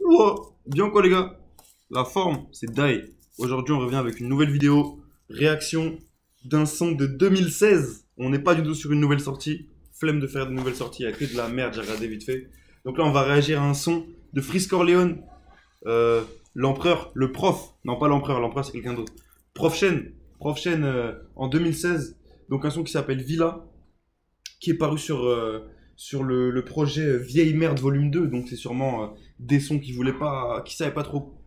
Ouah. Bien quoi les gars? La forme, c'est Dai. Aujourd'hui on revient avec une nouvelle vidéo. Réaction d'un son de 2016. On n'est pas du tout sur une nouvelle sortie. Flemme de faire de nouvelles sorties, il n'y a que de la merde, j'ai regardé vite fait. Donc là on va réagir à un son de Freeze Corleone. L'empereur, le prof. Non pas l'empereur, l'empereur c'est quelqu'un d'autre. Prof Chen. Prof Chen en 2016. Donc un son qui s'appelle Villa. Qui est paru sur le projet Vieille Merde Volume 2. Donc c'est sûrement des sons qui voulaient pas, qui savaient pas trop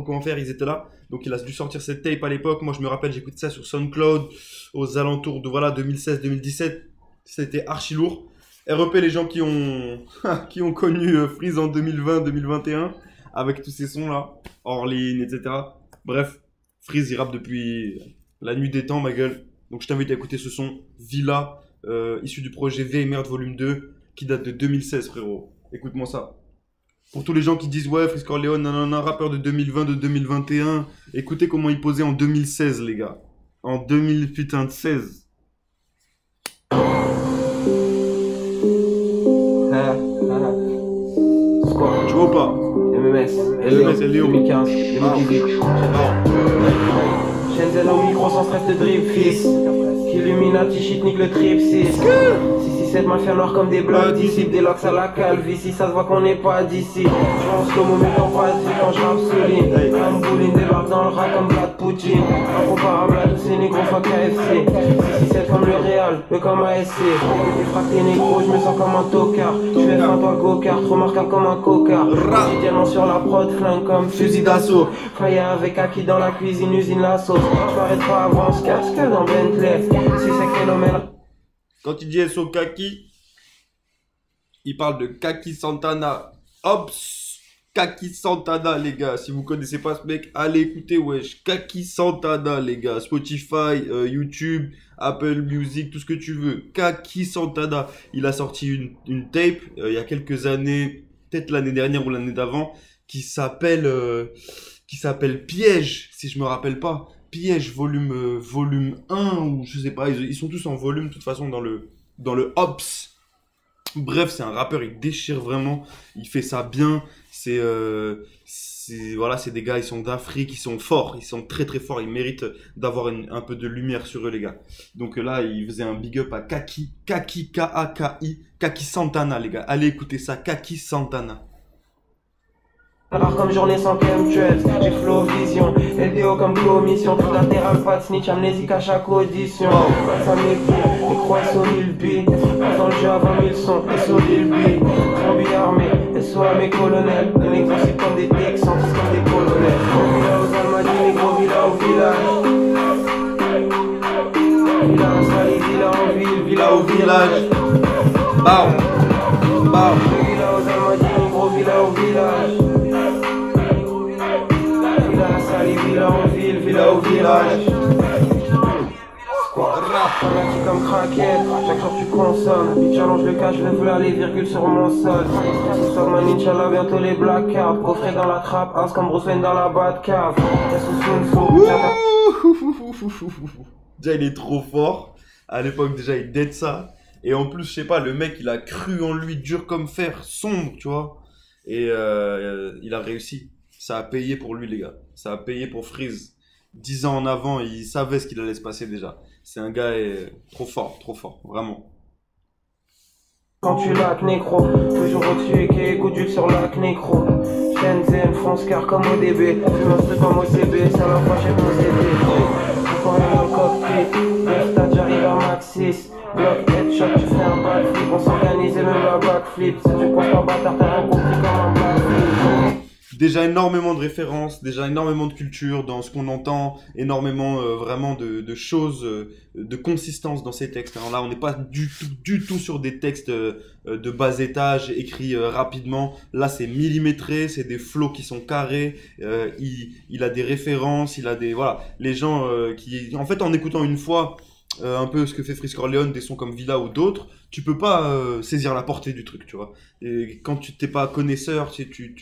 comment faire, ils étaient là. Donc il a dû sortir cette tape à l'époque. Moi je me rappelle, j'écoutais ça sur SoundCloud aux alentours de voilà 2016-2017. C'était archi lourd. REP les gens qui ont qui ont connu Freeze en 2020-2021 avec tous ces sons là, Orline, etc. Bref, Freeze il rappe depuis la nuit des temps ma gueule. Donc je t'invite à écouter ce son Villa. Issu du projet V Merde Volume 2 qui date de 2016 frérot. Écoute-moi ça. Pour tous les gens qui disent ouais Freeze Corleone nanana rappeur de 2020 de 2021, écoutez comment il posait en 2016 les gars. En 2016. Tu vois ou pas? MMS, elle est où? 2015, 2018. Shenzhen au micro sans stress de drip, fils. Illuminati, shit, nique le trip, 667 mafia noire comme des blocs d'ici. Des locks à la calvitie, ça se voit qu'on n'est pas d'ici. Je pense comme au mélange pas dit quand je rappe souligne. Comme Bouline débarque dans le rap comme Vlad Poutine. Incomparable à tous ces négros, fuck KFC. 667 comme le Real, le comme ASC. Les fractés négros, je me sens comme un tocard. Je fais fin toi go-kart, remarquable comme un cocard. Quotidiennement sur la prod, flingue comme fusil d'assaut. Faille avec Aki dans la cuisine, usine la sauce. Je m'arrête pas avant ce casque dans Bentley. Si c'est phénomène. Quand il dit SO Kaki, il parle de Kaki Santana. Ops, Kaki Santana les gars. Si vous connaissez pas ce mec, allez écouter wesh. Kaki Santana les gars. Spotify, YouTube, Apple Music, tout ce que tu veux. Kaki Santana. Il a sorti une tape il y a quelques années, peut-être l'année dernière ou l'année d'avant, qui s'appelle Piège, si je me rappelle pas. Piège volume 1 ou je sais pas, ils sont tous en volume de toute façon dans le Ops. Bref, c'est un rappeur, il déchire vraiment, il fait ça bien, voilà, c'est des gars, ils sont d'Afrique, ils sont forts, ils sont très très forts, ils méritent d'avoir un peu de lumière sur eux les gars. Donc là, il faisait un big up à Kaki, K-A-K-I, Kaki Santana les gars, allez écouter ça, Kaki Santana. Rare comme journée sans chemtrails, j'ai flow vision, LDO comme commission, tout latéral, pas de snitch, amnésique à chaque audition. Ça m'équipe, les croix sont 1000 billes, dans le jeu avant 1000 sons, SO Lil B, zombie armé, SO à mes colonels, les négros c'est comme des Texans, tous comme des colonels. Villa aux Almadies, négro, villa au village. Villa en Sali, villa en ville, villa au village. Bam, bam. Villa aux Almadies, négro, villa au village. Villa en ville, villa au village. Fanatique comme craquette, chaque jour tu consommes. Challenge le cas, je veux vouloir les virgules sur mon sol. Solman Inch'Allah, bientôt les black cards. Coffret dans la trappe, as comme Bruce Wayne dans la Batcave. Déjà il est trop fort. À l'époque déjà il dead ça. Et en plus je sais pas, le mec il a cru en lui dur comme fer, sombre tu vois. Et il a réussi. Ça a payé pour lui, les gars. Ça a payé pour Freeze. 10 ans en avant, il savait ce qu'il allait se passer déjà. C'est un gars trop fort, vraiment. Quand tu lac nécro, toujours au-dessus et qui écoute du sur lac nécro. Shenzhen, France car comme au DB. Fume un truc comme au CB, ça la fois j'ai posé des. Encore un dans le cockpit. Neuf t'as j'arrive à Max 6. Block, headshot, tu fais un backflip. On s'organise et même la backflip. Si tu penses pas bâtard, t'as rien compris comme un backflip. Déjà énormément de références, déjà énormément de culture dans ce qu'on entend, énormément vraiment de choses, de consistance dans ces textes. Alors là, on n'est pas du tout sur des textes de bas étage, écrits rapidement. Là, c'est millimétré, c'est des flows qui sont carrés. Il a des références, il a des... Voilà, les gens qui... En fait, en écoutant une fois un peu ce que fait Freeze Corleone, des sons comme Villa ou d'autres, tu peux pas saisir la portée du truc, tu vois. Et quand tu t'es pas connaisseur, tu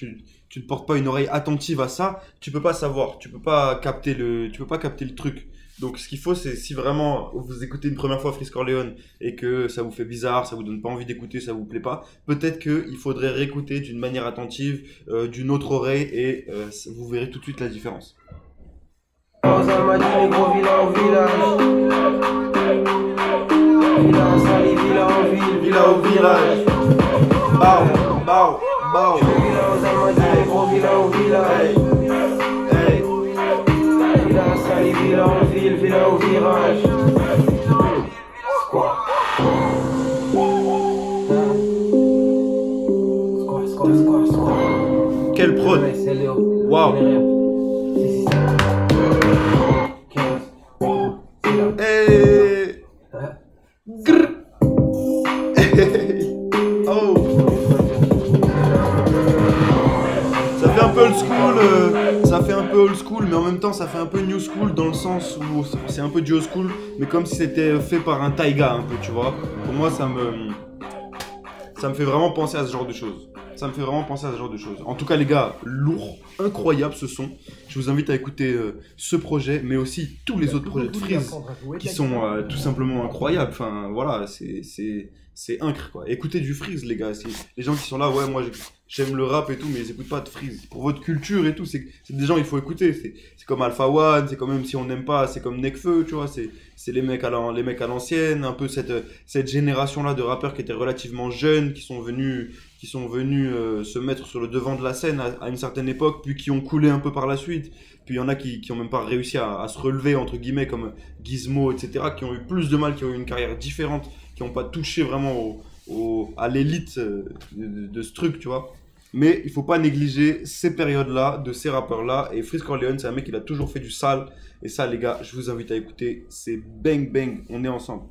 ne portes pas une oreille attentive à ça, tu peux pas savoir, tu peux pas capter le truc. Donc ce qu'il faut, c'est si vraiment vous écoutez une première fois Freeze Corleone et que ça vous fait bizarre, ça vous donne pas envie d'écouter, ça vous plaît pas, peut-être qu'il faudrait réécouter d'une manière attentive, d'une autre oreille, et vous verrez tout de suite la différence. Dans un m'a dit les gros villa au village. Villa à Sali, villa en ville, Villa au village. Bao, bao, bao. Villa aux Almadies, les gros villa au village. Hey. Villa à Sali, villa en ville, villa au virage. Squat. Squat. Quel prod. Waouh. Hey. Grrr. Hey. Oh. Ça fait un peu old school, ça fait un peu old school, mais en même temps ça fait un peu new school dans le sens où c'est un peu du old school, mais comme si c'était fait par un Taiga un peu, tu vois. Pour moi ça me fait vraiment penser à ce genre de choses. Ça me fait vraiment penser à ce genre de choses. En tout cas les gars, lourd, incroyable ce son. Je vous invite à écouter ce projet, mais aussi tous les autres projets de Freeze qui sont tout simplement incroyables. Enfin voilà, c'est incre quoi. Écoutez du Freeze les gars. Les gens qui sont là, ouais moi j'aime le rap et tout, mais ils écoutent pas de Freeze. Pour votre culture et tout, c'est des gens il faut écouter. C'est comme Alpha One, c'est quand même si on n'aime pas, c'est comme Nekfeu, tu vois. C'est les mecs à l'ancienne, un peu cette génération là de rappeurs qui étaient relativement jeunes, qui sont venus se mettre sur le devant de la scène à une certaine époque, puis qui ont coulé un peu par la suite. Puis il y en a qui ont même pas réussi à se relever, entre guillemets, comme Gizmo, etc., qui ont eu plus de mal, qui ont eu une carrière différente, qui n'ont pas touché vraiment à l'élite de ce truc, tu vois. Mais il faut pas négliger ces périodes-là, de ces rappeurs-là. Et Freeze Corleone, c'est un mec qui a toujours fait du sale. Et ça, les gars, je vous invite à écouter. C'est bang bang, on est ensemble.